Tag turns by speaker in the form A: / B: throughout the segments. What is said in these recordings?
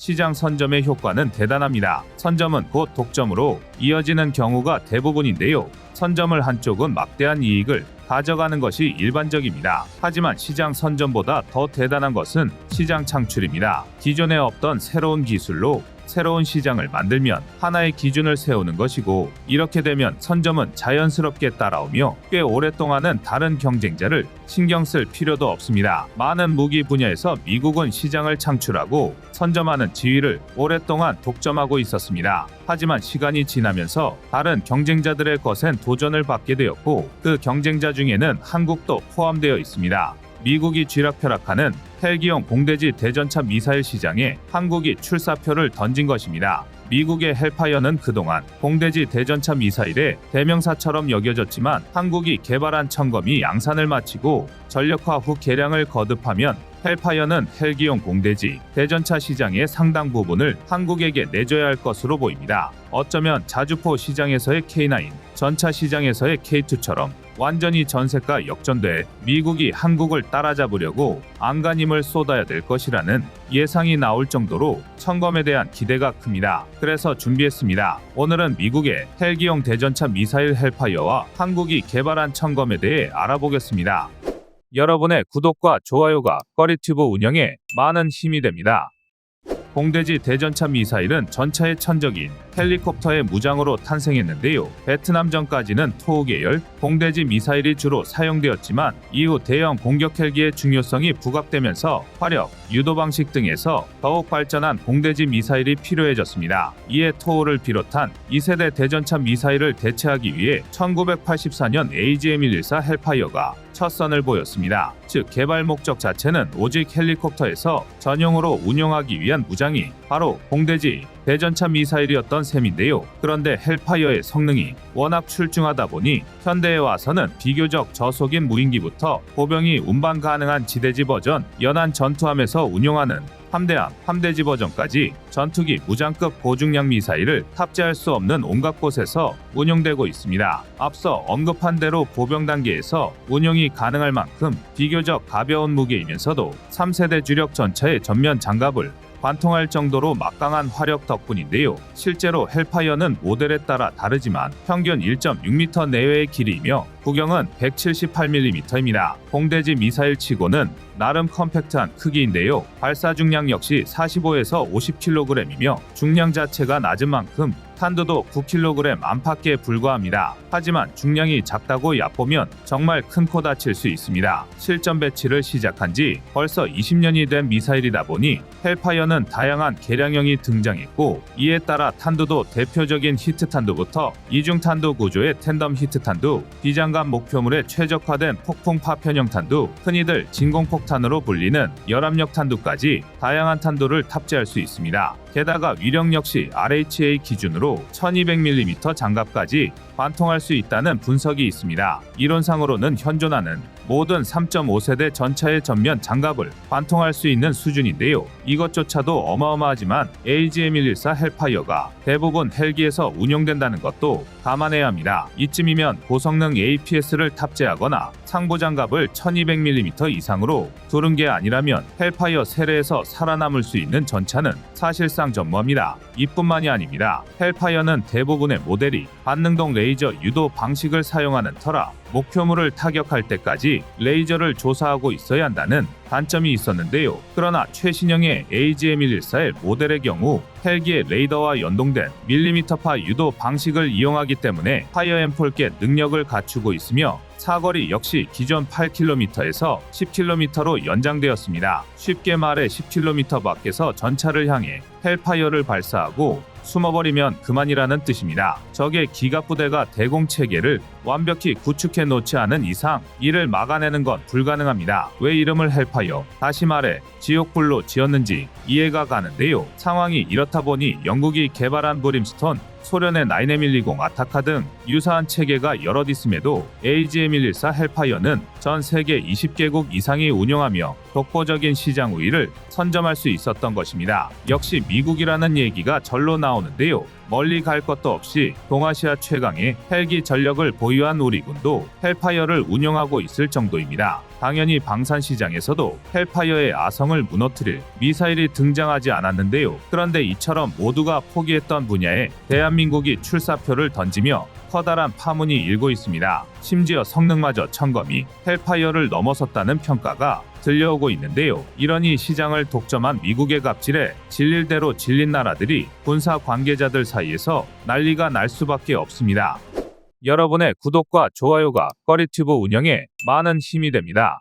A: 시장 선점의 효과는 대단합니다. 선점은 곧 독점으로 이어지는 경우가 대부분인데요. 선점을 한쪽은 막대한 이익을 가져가는 것이 일반적입니다. 하지만 시장 선점보다 더 대단한 것은 시장 창출입니다. 기존에 없던 새로운 기술로 새로운 시장을 만들면 하나의 기준을 세우는 것이고, 이렇게 되면 선점은 자연스럽게 따라오며 꽤 오랫동안은 다른 경쟁자를 신경 쓸 필요도 없습니다. 많은 무기 분야에서 미국은 시장을 창출하고 선점하는 지위를 오랫동안 독점하고 있었습니다. 하지만 시간이 지나면서 다른 경쟁자들의 거센 도전을 받게 되었고, 그 경쟁자 중에는 한국도 포함되어 있습니다. 미국이 쥐락펴락하는 헬기용 공대지 대전차 미사일 시장에 한국이 출사표를 던진 것입니다. 미국의 헬파이어는 그동안 공대지 대전차 미사일의 대명사처럼 여겨졌지만, 한국이 개발한 천검이 양산을 마치고 전력화 후 개량을 거듭하면 헬파이어는 헬기용 공대지 대전차 시장의 상당 부분을 한국에게 내줘야 할 것으로 보입니다. 어쩌면 자주포 시장에서의 K9, 전차 시장에서의 K2처럼 완전히 전세가 역전돼 미국이 한국을 따라잡으려고 안간힘을 쏟아야 될 것이라는 예상이 나올 정도로 천검에 대한 기대가 큽니다. 그래서 준비했습니다. 오늘은 미국의 헬기용 대전차 미사일 헬파이어와 한국이 개발한 천검에 대해 알아보겠습니다. 여러분의 구독과 좋아요가 꺼리튜브 운영에 많은 힘이 됩니다. 공대지 대전차 미사일은 전차의 천적인 헬리콥터의 무장으로 탄생했는데요. 베트남전까지는 토우 계열 공대지 미사일이 주로 사용되었지만, 이후 대형 공격 헬기의 중요성이 부각되면서 화력, 유도 방식 등에서 더욱 발전한 공대지 미사일이 필요해졌습니다. 이에 토우를 비롯한 2세대 대전차 미사일을 대체하기 위해 1984년 AGM-114 헬파이어가 첫 선을 보였습니다. 즉, 개발 목적 자체는 오직 헬리콥터에서 전용으로 운용하기 위한 무장이 바로 공대지 대전차 미사일이었던 셈인데요. 그런데 헬파이어의 성능이 워낙 출중하다 보니 현대에 와서는 비교적 저속인 무인기부터 보병이 운반 가능한 지대지 버전, 연안 전투함에서 운용하는 함대함, 함대지 버전까지 전투기 무장급 고중량 미사일을 탑재할 수 없는 온갖 곳에서 운용되고 있습니다. 앞서 언급한 대로 보병 단계에서 운용이 가능할 만큼 비교적 가벼운 무게이면서도 3세대 주력 전차의 전면 장갑을 관통할 정도로 막강한 화력 덕분인데요. 실제로 헬파이어는 모델에 따라 다르지만 평균 1.6m 내외의 길이이며 구경은 178mm입니다. 공대지 미사일 치고는 나름 컴팩트한 크기인데요. 발사 중량 역시 45에서 50kg이며 중량 자체가 낮은 만큼 탄두도 9kg 안팎에 불과합니다. 하지만 중량이 작다고 얕보면 정말 큰 코 다칠 수 있습니다. 실전 배치를 시작한 지 벌써 20년이 된 미사일이다 보니 헬파이어는 다양한 개량형이 등장했고, 이에 따라 탄두도 대표적인 히트탄두부터 이중탄두 구조의 텐덤 히트탄두, 비장갑 목표물에 최적화된 폭풍 파편형 탄두, 흔히들 진공폭탄으로 불리는 열압력 탄두까지 다양한 탄두를 탑재할 수 있습니다. 게다가 위력 역시 RHA 기준으로 1200mm 장갑까지 관통할 수 있다는 분석이 있습니다. 이론상으로는 현존하는 모든 3.5세대 전차의 전면 장갑을 관통할 수 있는 수준인데요. 이것조차도 어마어마하지만 AGM-114 헬파이어가 대부분 헬기에서 운용된다는 것도 감안해야 합니다. 이쯤이면 고성능 APS를 탑재하거나 상부 장갑을 1200mm 이상으로 두른 게 아니라면 헬파이어 세례에서 살아남을 수 있는 전차는 사실상 전무합니다. 이뿐만이 아닙니다. 헬파이어는 대부분의 모델이 반능동 레이저 유도 방식을 사용하는 터라 목표물을 타격할 때까지 레이저를 조사하고 있어야 한다는 단점이 있었는데요. 그러나 최신형의 AGM-114의 모델의 경우 헬기의 레이더와 연동된 밀리미터파 유도 방식을 이용하기 때문에 파이어앤폴켓 능력을 갖추고 있으며 사거리 역시 기존 8km에서 10km로 연장되었습니다. 쉽게 말해 10km 밖에서 전차를 향해 헬파이어를 발사하고 숨어버리면 그만이라는 뜻입니다. 적의 기갑부대가 대공체계를 완벽히 구축해 놓지 않은 이상 이를 막아내는 건 불가능합니다. 왜 이름을 헬파이어, 다시 말해 지옥불로 지었는지 이해가 가는데요. 상황이 이렇다 보니 영국이 개발한 브림스톤 소련의 9M120 아타카 등 유사한 체계가 여럿 있음에도 AGM-114 헬파이어는 전 세계 20개국 이상이 운용하며 독보적인 시장 우위를 선점할 수 있었던 것입니다. 역시 미국이라는 얘기가 절로 나오는데요. 멀리 갈 것도 없이 동아시아 최강의 헬기 전력을 보유한 우리 군도 헬파이어를 운용하고 있을 정도입니다. 당연히 방산 시장에서도 헬파이어의 아성을 무너뜨릴 미사일이 등장하지 않았는데요. 그런데 이처럼 모두가 포기했던 분야에 대한민국이 출사표를 던지며 커다란 파문이 일고 있습니다. 심지어 성능마저 천검이 헬파이어를 넘어섰다는 평가가 들려오고 있는데요. 이러니 시장을 독점한 미국의 갑질에 질릴 대로 질린 나라들이 군사 관계자들 사이에서 난리가 날 수밖에 없습니다. 여러분의 구독과 좋아요가 꺼리튜브 운영에 많은 힘이 됩니다.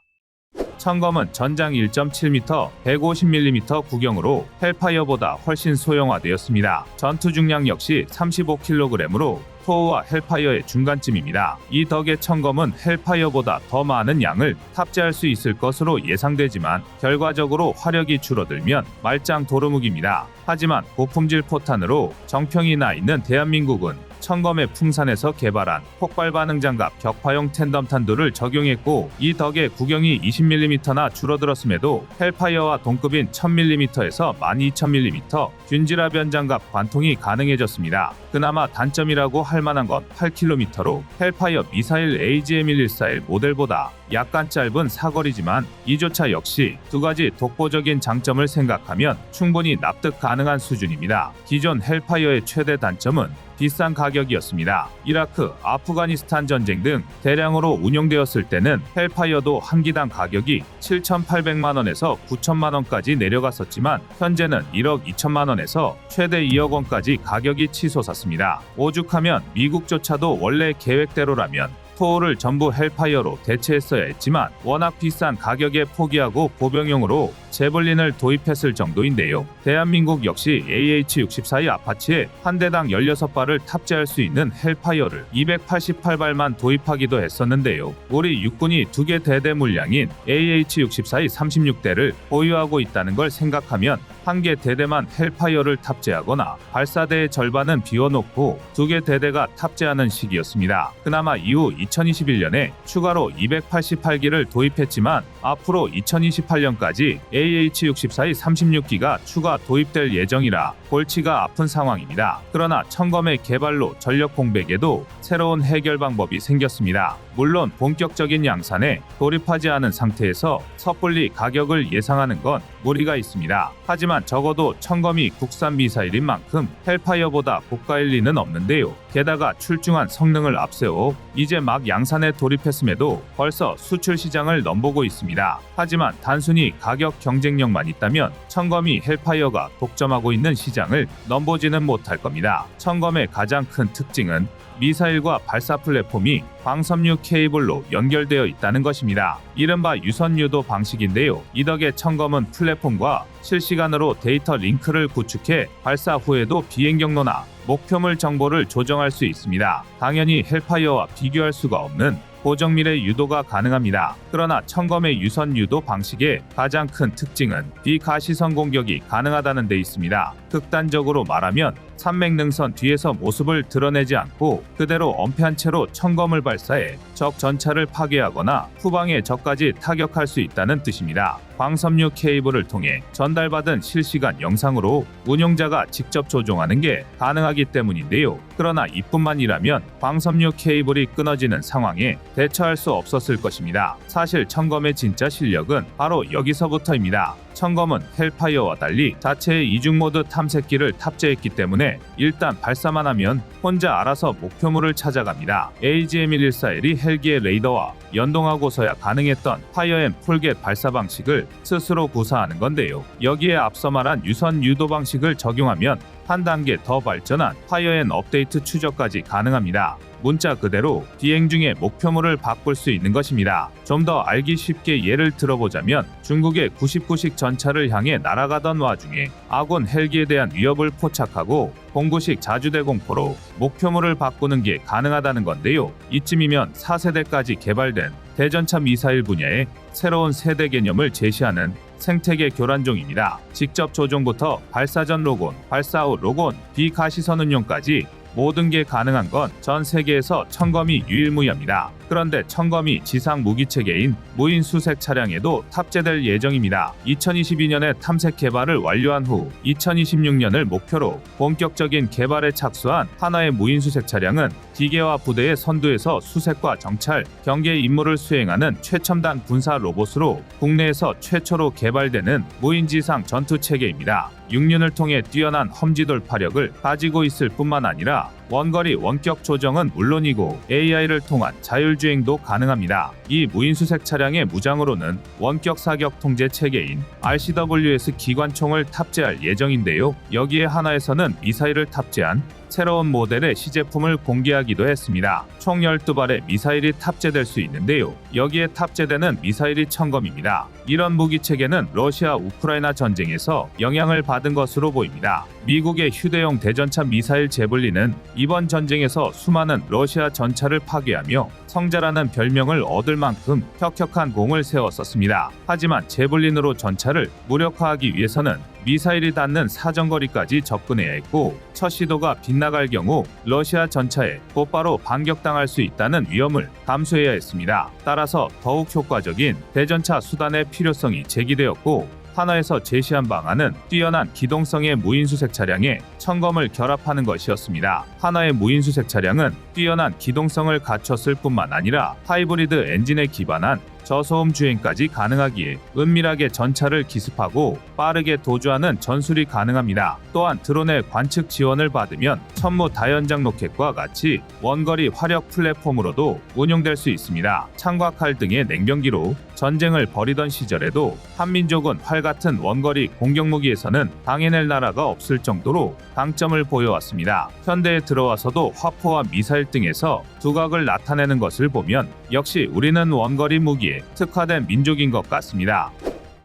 A: 천검은 전장 1.7m, 150mm 구경으로 헬파이어보다 훨씬 소형화되었습니다. 전투 중량 역시 35kg으로 토어와 헬파이어의 중간쯤입니다. 이 덕에 천검은 헬파이어보다 더 많은 양을 탑재할 수 있을 것으로 예상되지만 결과적으로 화력이 줄어들면 말짱 도루묵입니다. 하지만 고품질 포탄으로 정평이 나 있는 대한민국은 천검의 풍산에서 개발한 폭발 반응 장갑 격파용 텐덤탄두를 적용했고 이 덕에 구경이 20mm나 줄어들었음에도 헬파이어와 동급인 1000mm에서 12000mm 균질화 변장갑 관통이 가능해졌습니다. 그나마 단점이라고 할 만한 건 8km로 헬파이어 미사일 AGM-114의 모델보다 약간 짧은 사거리지만 이조차 역시 두 가지 독보적인 장점을 생각하면 충분히 납득 가능한 수준입니다. 기존 헬파이어의 최대 단점은 비싼 가격이었습니다. 이라크, 아프가니스탄 전쟁 등 대량으로 운용되었을 때는 헬파이어도 한 기당 가격이 7,800만원에서 9천만원까지 내려갔었지만 현재는 1억 2천만원에서 최대 2억 원까지 가격이 치솟았습니다. 오죽하면 미국조차도 원래 계획대로라면 토어를 전부 헬파이어로 대체했어야 했지만 워낙 비싼 가격에 포기하고 보병용으로 제블린을 도입했을 정도인데요. 대한민국 역시 AH-64의 아파치에 한 대당 16발을 탑재할 수 있는 헬파이어를 288발만 도입하기도 했었는데요. 우리 육군이 2개 대대 물량인 AH-64의 36대를 보유하고 있다는 걸 생각하면 한 개 대대만 헬파이어를 탑재하거나 발사대의 절반은 비워놓고 2개 대대가 탑재하는 시기였습니다. 그나마 이후 2021년에 추가로 288기를 도입했지만 앞으로 2028년까지 AH-64의 36기가 추가 도입될 예정이라 골치가 아픈 상황입니다. 그러나 천검의 개발로 전력 공백에도 새로운 해결 방법이 생겼습니다. 물론 본격적인 양산에 돌입하지 않은 상태에서 섣불리 가격을 예상하는 건 무리가 있습니다. 하지만 적어도 천검이 국산 미사일인 만큼 헬파이어보다 고가일 리는 없는데요. 게다가 출중한 성능을 앞세워 이제 막 양산에 돌입했음에도 벌써 수출 시장을 넘보고 있습니다. 하지만 단순히 가격 경쟁력만 있다면 천검이 헬파이어가 독점하고 있는 시장을 넘보지는 못할 겁니다. 천검의 가장 큰 특징은 미사일과 발사 플랫폼이 광섬유 케이블로 연결되어 있다는 것입니다. 이른바 유선 유도 방식인데요. 이 덕에 천검은 플랫폼과 실시간으로 데이터 링크를 구축해 발사 후에도 비행 경로나 목표물 정보를 조정할 수 있습니다. 당연히 헬파이어와 비교할 수가 없는 고정밀의 유도가 가능합니다. 그러나 천검의 유선 유도 방식의 가장 큰 특징은 비가시선 공격이 가능하다는 데 있습니다. 극단적으로 말하면 산맥능선 뒤에서 모습을 드러내지 않고 그대로 엄폐한 채로 천검을 발사해 적 전차를 파괴하거나 후방의 적까지 타격할 수 있다는 뜻입니다. 광섬유 케이블을 통해 전달받은 실시간 영상으로 운용자가 직접 조종하는 게 가능하기 때문인데요. 그러나 이뿐만이라면 광섬유 케이블이 끊어지는 상황에 대처할 수 없었을 것입니다. 사실 천검의 진짜 실력은 바로 여기서부터입니다. 천검은 헬파이어와 달리 자체의 이중모드 탐색기를 탑재했기 때문에 일단 발사만 하면 혼자 알아서 목표물을 찾아갑니다. AGM-114L이 헬기의 레이더와 연동하고서야 가능했던 파이어앤 폴겟 발사 방식을 스스로 구사하는 건데요. 여기에 앞서 말한 유선 유도 방식을 적용하면 한 단계 더 발전한 파이어앤 업데이트 추적까지 가능합니다. 문자 그대로 비행 중에 목표물을 바꿀 수 있는 것입니다. 좀 더 알기 쉽게 예를 들어보자면 중국의 99식 전차를 향해 날아가던 와중에 아군 헬기에 대한 위협을 포착하고 09식 자주대 공포로 목표물을 바꾸는 게 가능하다는 건데요. 이쯤이면 4세대까지 개발된 대전차 미사일 분야의 새로운 세대 개념을 제시하는 생태계 교란종입니다. 직접 조종부터 발사 전 로곤, 발사 후 로곤, 비가시선 운용까지 모든 게 가능한 건 전 세계에서 청검이 유일무이합니다. 그런데 청검이 지상 무기체계인 무인 수색 차량에도 탑재될 예정입니다. 2022년에 탐색 개발을 완료한 후 2026년을 목표로 본격적인 개발에 착수한 하나의 무인 수색 차량은 기계화 부대의 선두에서 수색과 정찰, 경계 임무를 수행하는 최첨단 군사 로봇으로 국내에서 최초로 개발되는 무인지상 전투체계입니다. 육륜을 통해 뛰어난 험지 돌파력을 가지고 있을 뿐만 아니라 원거리 원격 조정은 물론이고 AI를 통한 자율주행도 가능합니다. 이 무인수색 차량의 무장으로는 원격 사격 통제 체계인 RCWS 기관총을 탑재할 예정인데요. 여기에 하나에서는 미사일을 탑재한 새로운 모델의 시제품을 공개하기도 했습니다. 총 12발의 미사일이 탑재될 수 있는데요. 여기에 탑재되는 미사일이 청검입니다. 이런 무기체계는 러시아 우크라이나 전쟁에서 영향을 받은 것으로 보입니다. 미국의 휴대용 대전차 미사일 제블린은 이번 전쟁에서 수많은 러시아 전차를 파괴하며 성자라는 별명을 얻을 만큼 혁혁한 공을 세웠었습니다. 하지만 제블린으로 전차를 무력화하기 위해서는 미사일이 닿는 사정거리까지 접근해야 했고 첫 시도가 빗나갈 경우 러시아 전차에 곧바로 반격당할 수 있다는 위험을 감수해야 했습니다. 따라서 더욱 효과적인 대전차 수단의 필요성이 제기되었고 하나에서 제시한 방안은 뛰어난 기동성의 무인수색 차량에 청검을 결합하는 것이었습니다. 하나의 무인수색 차량은 뛰어난 기동성을 갖췄을 뿐만 아니라 하이브리드 엔진에 기반한 저소음 주행까지 가능하기에 은밀하게 전차를 기습하고 빠르게 도주하는 전술이 가능합니다. 또한 드론의 관측 지원을 받으면 천무 다연장 로켓과 같이 원거리 화력 플랫폼으로도 운용될 수 있습니다. 창과 칼 등의 냉병기로 전쟁을 벌이던 시절에도 한민족은 활 같은 원거리 공격무기에서는 당해낼 나라가 없을 정도로 강점을 보여왔습니다. 현대에 들어와서도 화포와 미사일 등에서 두각을 나타내는 것을 보면 역시 우리는 원거리 무기에 특화된 민족인 것 같습니다.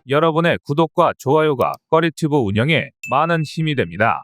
A: 여러분의 구독과 좋아요가 꺼리튜브 운영에 많은 힘이 됩니다.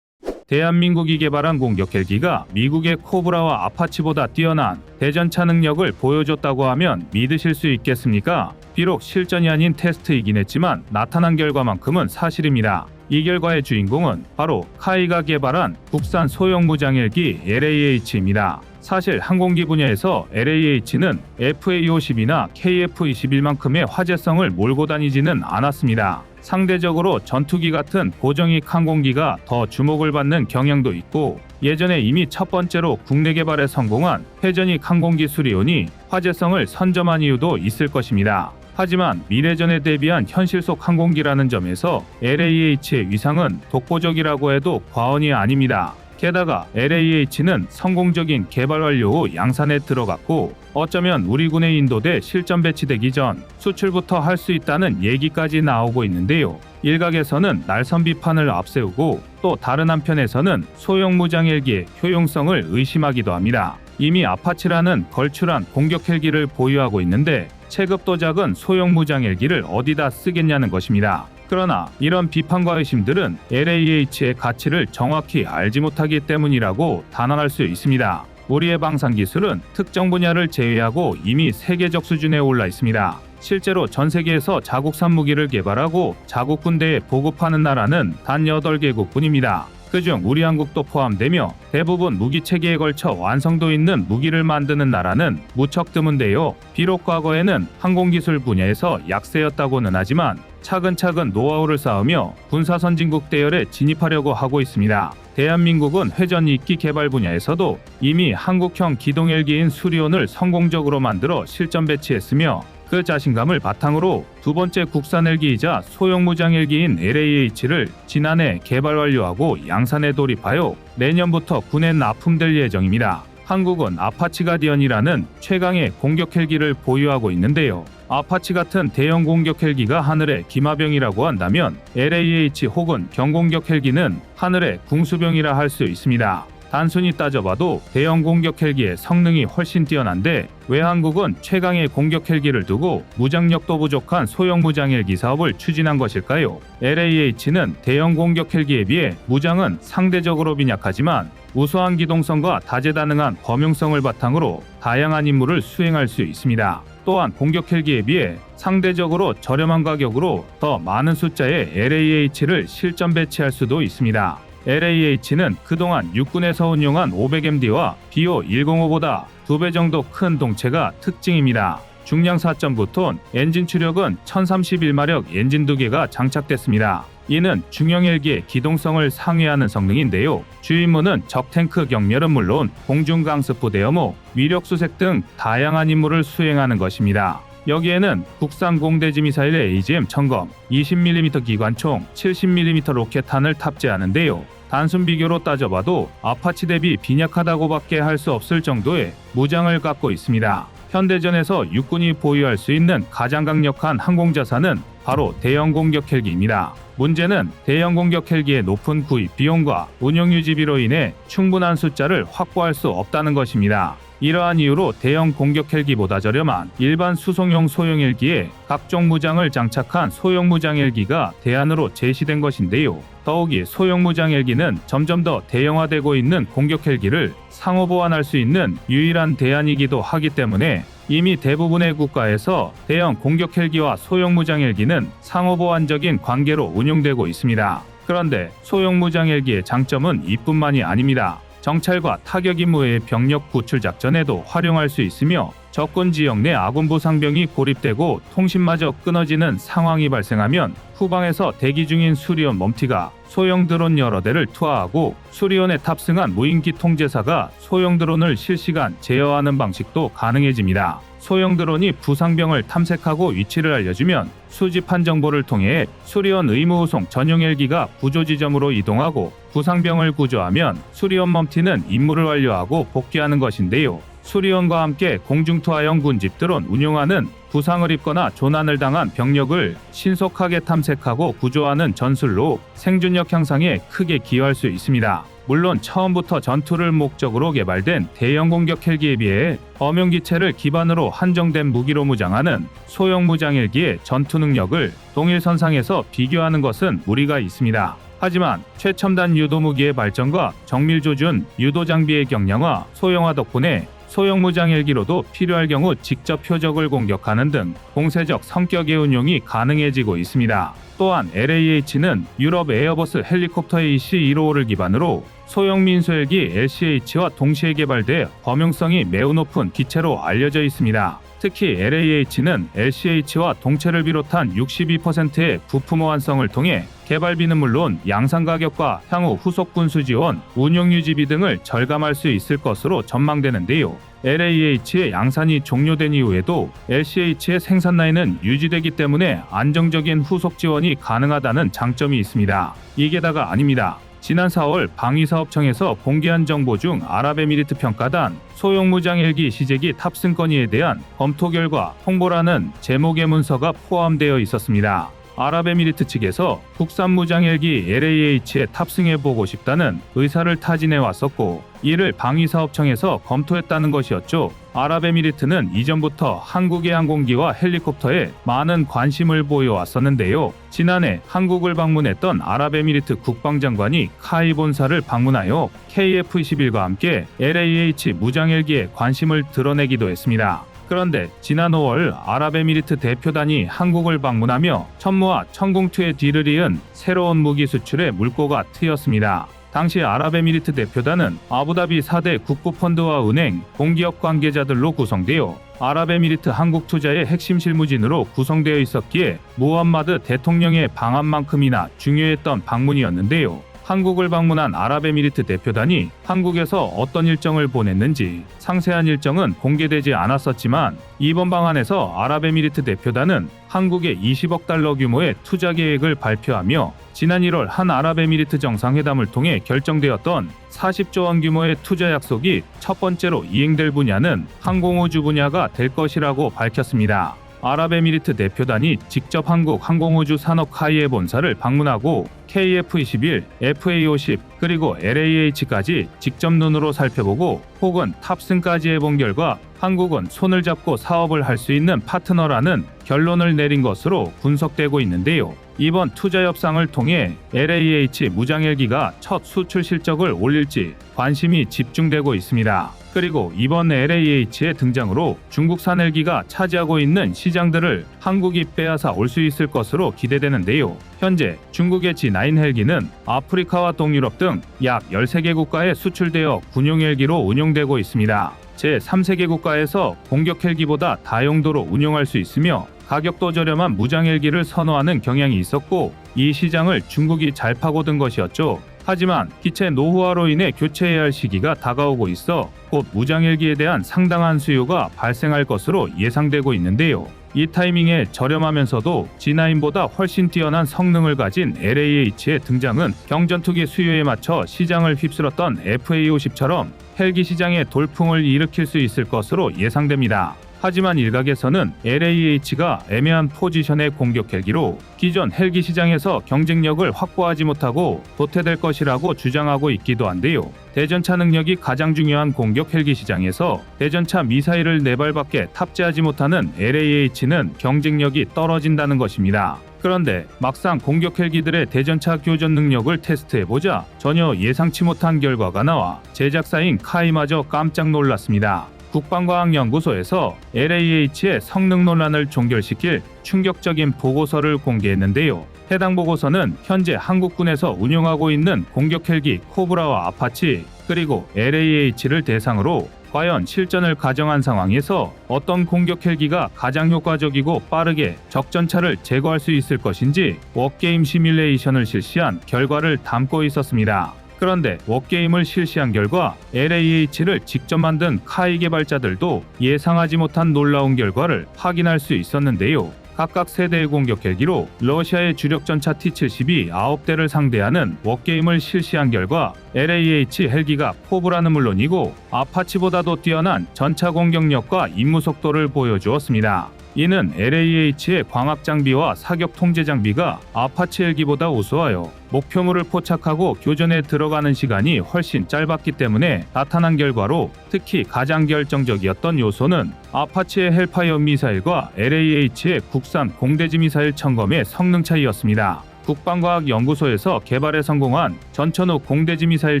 A: 대한민국이 개발한 공격 헬기가 미국의 코브라와 아파치보다 뛰어난 대전차 능력을 보여줬다고 하면 믿으실 수 있겠습니까? 비록 실전이 아닌 테스트이긴 했지만 나타난 결과만큼은 사실입니다. 이 결과의 주인공은 바로 카이가 개발한 국산 소형 무장 헬기 LAH입니다. 사실 항공기 분야에서 LAH는 FA-50이나 KF-21만큼의 화제성을 몰고 다니지는 않았습니다. 상대적으로 전투기 같은 고정익 항공기가 더 주목을 받는 경향도 있고 예전에 이미 첫 번째로 국내 개발에 성공한 회전익 항공기 수리온이 화제성을 선점한 이유도 있을 것입니다. 하지만 미래전에 대비한 현실 속 항공기라는 점에서 LAH의 위상은 독보적이라고 해도 과언이 아닙니다. 게다가 LAH는 성공적인 개발 완료 후 양산에 들어갔고 어쩌면 우리 군에 인도돼 실전 배치되기 전 수출부터 할 수 있다는 얘기까지 나오고 있는데요. 일각에서는 날선 비판을 앞세우고 또 다른 한편에서는 소형 무장 헬기의 효용성을 의심하기도 합니다. 이미 아파치라는 걸출한 공격 헬기를 보유하고 있는데 체급도 작은 소형 무장 헬기를 어디다 쓰겠냐는 것입니다. 그러나 이런 비판과 의심들은 LAH의 가치를 정확히 알지 못하기 때문이라고 단언할 수 있습니다. 우리의 방산 기술은 특정 분야를 제외하고 이미 세계적 수준에 올라 있습니다. 실제로 전 세계에서 자국산 무기를 개발하고 자국 군대에 보급하는 나라는 단 8개국뿐입니다. 그중 우리 한국도 포함되며 대부분 무기 체계에 걸쳐 완성도 있는 무기를 만드는 나라는 무척 드문데요. 비록 과거에는 항공기술 분야에서 약세였다고는 하지만 차근차근 노하우를 쌓으며 군사 선진국 대열에 진입하려고 하고 있습니다. 대한민국은 회전 이기 개발 분야에서도 이미 한국형 기동 헬기인 수리온을 성공적으로 만들어 실전 배치했으며 그 자신감을 바탕으로 두 번째 국산 헬기이자 소형 무장 헬기인 LAH를 지난해 개발 완료하고 양산에 돌입하여 내년부터 군에 납품될 예정입니다. 한국은 아파치 가디언이라는 최강의 공격 헬기를 보유하고 있는데요. 아파치 같은 대형 공격 헬기가 하늘의 기마병이라고 한다면 LAH 혹은 경공격 헬기는 하늘의 궁수병이라 할 수 있습니다. 단순히 따져봐도 대형 공격 헬기의 성능이 훨씬 뛰어난데 왜 한국은 최강의 공격 헬기를 두고 무장력도 부족한 소형 무장 헬기 사업을 추진한 것일까요? LAH는 대형 공격 헬기에 비해 무장은 상대적으로 빈약하지만 우수한 기동성과 다재다능한 범용성을 바탕으로 다양한 임무를 수행할 수 있습니다. 또한 공격 헬기에 비해 상대적으로 저렴한 가격으로 더 많은 숫자의 LAH를 실전 배치할 수도 있습니다. LAH는 그동안 육군에서 운용한 500MD와 BO105보다 2배 정도 큰 동체가 특징입니다. 중량 4.9톤, 엔진 추력은 1031마력 엔진 2개가 장착됐습니다. 이는 중형 헬기의 기동성을 상회하는 성능인데요. 주임무는 적탱크 경멸은 물론 공중 강습 대여모, 위력 수색 등 다양한 임무를 수행하는 것입니다. 여기에는 국산 공대지 미사일의 AGM-1000검, 20mm 기관총, 70mm 로켓탄을 탑재하는데요. 단순 비교로 따져봐도 아파치 대비 빈약하다고밖에 할 수 없을 정도의 무장을 갖고 있습니다. 현대전에서 육군이 보유할 수 있는 가장 강력한 항공자산은 바로 대형 공격 헬기입니다. 문제는 대형 공격 헬기의 높은 구입 비용과 운용 유지비로 인해 충분한 숫자를 확보할 수 없다는 것입니다. 이러한 이유로 대형 공격 헬기보다 저렴한 일반 수송용 소형 헬기에 각종 무장을 장착한 소형 무장 헬기가 대안으로 제시된 것인데요. 더욱이 소형 무장 헬기는 점점 더 대형화되고 있는 공격 헬기를 상호 보완할 수 있는 유일한 대안이기도 하기 때문에 이미 대부분의 국가에서 대형 공격 헬기와 소형 무장 헬기는 상호 보완적인 관계로 운용되고 있습니다. 그런데 소형 무장 헬기의 장점은 이뿐만이 아닙니다. 정찰과 타격 임무의 병력 구출 작전에도 활용할 수 있으며 적군 지역 내 아군부 상병이 고립되고 통신마저 끊어지는 상황이 발생하면 후방에서 대기 중인 수리온 멈티가 소형 드론 여러 대를 투하하고 수리온에 탑승한 무인기 통제사가 소형 드론을 실시간 제어하는 방식도 가능해집니다. 소형 드론이 부상병을 탐색하고 위치를 알려주면 수집한 정보를 통해 수리온 의무후송 전용 헬기가 구조 지점으로 이동하고 부상병을 구조하면 수리온 멈티는 임무를 완료하고 복귀하는 것인데요. 수리온과 함께 공중투하형 군집 드론 운용하는 부상을 입거나 조난을 당한 병력을 신속하게 탐색하고 구조하는 전술로 생존력 향상에 크게 기여할 수 있습니다. 물론 처음부터 전투를 목적으로 개발된 대형 공격 헬기에 비해 범용기체를 기반으로 한정된 무기로 무장하는 소형 무장 헬기의 전투 능력을 동일선상에서 비교하는 것은 무리가 있습니다. 하지만 최첨단 유도 무기의 발전과 정밀 조준, 유도 장비의 경량화, 소형화 덕분에 소형 무장 헬기로도 필요할 경우 직접 표적을 공격하는 등 공세적 성격의 운용이 가능해지고 있습니다. 또한 LAH는 유럽 에어버스 헬리콥터 AC-155를 기반으로 소형 민수 헬기 LCH와 동시에 개발돼 범용성이 매우 높은 기체로 알려져 있습니다. 특히 LAH는 LCH와 동체를 비롯한 62%의 부품 호환성을 통해 개발비는 물론 양산 가격과 향후 후속 군수 지원, 운용 유지비 등을 절감할 수 있을 것으로 전망되는데요. LAH의 양산이 종료된 이후에도 LCH의 생산 라인은 유지되기 때문에 안정적인 후속 지원이 가능하다는 장점이 있습니다. 이게 다가 아닙니다. 지난 4월 방위사업청에서 공개한 정보 중 아랍에미리트 평가단 소형 무장 헬기 시제기 탑승 건의에 대한 검토 결과 통보라는 제목의 문서가 포함되어 있었습니다. 아랍에미리트 측에서 국산 무장 헬기 LAH에 탑승해보고 싶다는 의사를 타진해 왔었고 이를 방위사업청에서 검토했다는 것이었죠. 아랍에미리트는 이전부터 한국의 항공기와 헬리콥터에 많은 관심을 보여왔었는데요. 지난해 한국을 방문했던 아랍에미리트 국방장관이 카이 본사를 방문하여 KF-21과 함께 LAH 무장 헬기에 관심을 드러내기도 했습니다. 그런데 지난 5월 아랍에미리트 대표단이 한국을 방문하며 천무와 천궁2의 뒤를 이은 새로운 무기 수출에 물꼬가 트였습니다. 당시 아랍에미리트 대표단은 아부다비 4대 국부펀드와 은행, 공기업 관계자들로 구성되어 아랍에미리트 한국투자의 핵심 실무진으로 구성되어 있었기에 무함마드 대통령의 방한만큼이나 중요했던 방문이었는데요. 한국을 방문한 아랍에미리트 대표단이 한국에서 어떤 일정을 보냈는지 상세한 일정은 공개되지 않았었지만 이번 방한에서 아랍에미리트 대표단은 한국의 20억 달러 규모의 투자 계획을 발표하며 지난 1월 한 아랍에미리트 정상회담을 통해 결정되었던 40조 원 규모의 투자 약속이 첫 번째로 이행될 분야는 항공우주 분야가 될 것이라고 밝혔습니다. 아랍에미리트 대표단이 직접 한국 항공우주 산업 카이에 본사를 방문하고 KF-21, FA-50 그리고 LAH까지 직접 눈으로 살펴보고 혹은 탑승까지 해본 결과 한국은 손을 잡고 사업을 할 수 있는 파트너라는 결론을 내린 것으로 분석되고 있는데요. 이번 투자 협상을 통해 LAH 무장 헬기가 첫 수출 실적을 올릴지 관심이 집중되고 있습니다. 그리고 이번 LAH의 등장으로 중국산 헬기가 차지하고 있는 시장들을 한국이 빼앗아 올 수 있을 것으로 기대되는데요. 현재 중국의 G9 C9 헬기는 아프리카와 동유럽 등 약 13개 국가에 수출되어 군용 헬기로 운용되고 있습니다. 제3세계 국가에서 공격 헬기보다 다용도로 운용할 수 있으며 가격도 저렴한 무장 헬기를 선호하는 경향이 있었고, 이 시장을 중국이 잘 파고든 것이었죠. 하지만 기체 노후화로 인해 교체해야 할 시기가 다가오고 있어 곧 무장 헬기에 대한 상당한 수요가 발생할 것으로 예상되고 있는데요. 이 타이밍에 저렴하면서도 G9보다 훨씬 뛰어난 성능을 가진 LAH의 등장은 경전투기 수요에 맞춰 시장을 휩쓸었던 FA-50처럼 헬기 시장에 돌풍을 일으킬 수 있을 것으로 예상됩니다. 하지만 일각에서는 LAH가 애매한 포지션의 공격 헬기로 기존 헬기 시장에서 경쟁력을 확보하지 못하고 도태될 것이라고 주장하고 있기도 한데요. 대전차 능력이 가장 중요한 공격 헬기 시장에서 대전차 미사일을 4발밖에 탑재하지 못하는 LAH는 경쟁력이 떨어진다는 것입니다. 그런데 막상 공격 헬기들의 대전차 교전 능력을 테스트해보자 전혀 예상치 못한 결과가 나와 제작사인 카이마저 깜짝 놀랐습니다. 국방과학연구소에서 LAH의 성능 논란을 종결시킬 충격적인 보고서를 공개했는데요. 해당 보고서는 현재 한국군에서 운용하고 있는 공격 헬기 코브라와 아파치 그리고 LAH를 대상으로 과연 실전을 가정한 상황에서 어떤 공격 헬기가 가장 효과적이고 빠르게 적 전차를 제거할 수 있을 것인지 워게임 시뮬레이션을 실시한 결과를 담고 있었습니다. 그런데 워게임을 실시한 결과 LAH를 직접 만든 카이 개발자들도 예상하지 못한 놀라운 결과를 확인할 수 있었는데요. 각각 세대의 공격 헬기로 러시아의 주력 전차 T-72 9대를 상대하는 워게임을 실시한 결과 LAH 헬기가 코브라는 물론이고 아파치보다도 뛰어난 전차 공격력과 임무 속도를 보여주었습니다. 이는 LAH의 광학 장비와 사격 통제 장비가 아파치 헬기보다 우수하여 목표물을 포착하고 교전에 들어가는 시간이 훨씬 짧았기 때문에 나타난 결과로, 특히 가장 결정적이었던 요소는 아파치의 헬파이어 미사일과 LAH의 국산 공대지 미사일 청검의 성능 차이였습니다. 국방과학연구소에서 개발에 성공한 전천후 공대지 미사일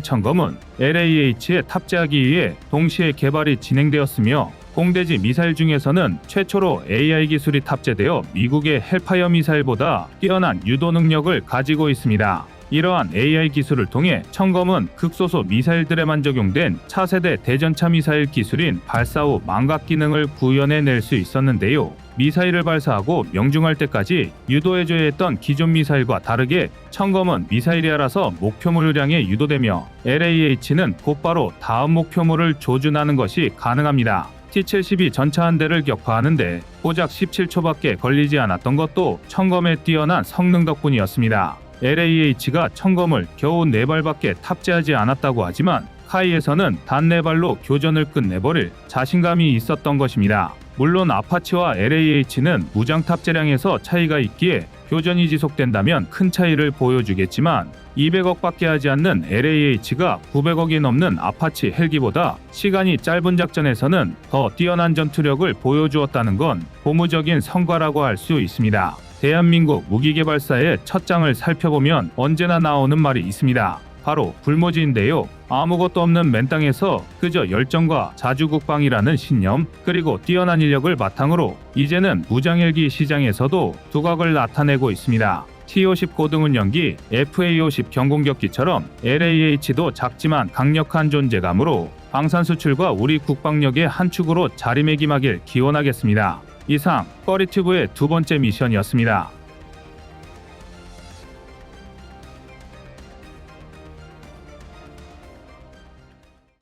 A: 청검은 LAH에 탑재하기 위해 동시에 개발이 진행되었으며 공대지 미사일 중에서는 최초로 AI 기술이 탑재되어 미국의 헬파이어 미사일보다 뛰어난 유도 능력을 가지고 있습니다. 이러한 AI 기술을 통해 청검은 극소수 미사일들에만 적용된 차세대 대전차 미사일 기술인 발사 후 망각 기능을 구현해낼 수 있었는데요. 미사일을 발사하고 명중할 때까지 유도해줘야 했던 기존 미사일과 다르게 청검은 미사일이 알아서 목표물을 향해 유도되며 LAH는 곧바로 다음 목표물을 조준하는 것이 가능합니다. T-72 전차 한 대를 격파하는데 고작 17초밖에 걸리지 않았던 것도 청검의 뛰어난 성능 덕분이었습니다. LAH가 청검을 겨우 4발밖에 탑재하지 않았다고 하지만 카이에서는 단 4발로 교전을 끝내버릴 자신감이 있었던 것입니다. 물론 아파치와 LAH는 무장 탑재량에서 차이가 있기에 교전이 지속된다면 큰 차이를 보여주겠지만 200억밖에 하지 않는 LAH가 900억이 넘는 아파치 헬기보다 시간이 짧은 작전에서는 더 뛰어난 전투력을 보여주었다는 건 고무적인 성과라고 할 수 있습니다. 대한민국 무기개발사의 첫 장을 살펴보면 언제나 나오는 말이 있습니다. 바로 불모지인데요. 아무것도 없는 맨 땅에서 그저 열정과 자주국방이라는 신념, 그리고 뛰어난 인력을 바탕으로 이제는 무장헬기 시장에서도 두각을 나타내고 있습니다. T-50 고등운영기, FA-50 경공격기처럼 LAH도 작지만 강력한 존재감으로 방산 수출과 우리 국방력의 한 축으로 자리매김하길 기원하겠습니다. 이상 꺼리튜브의 두 번째 미션이었습니다.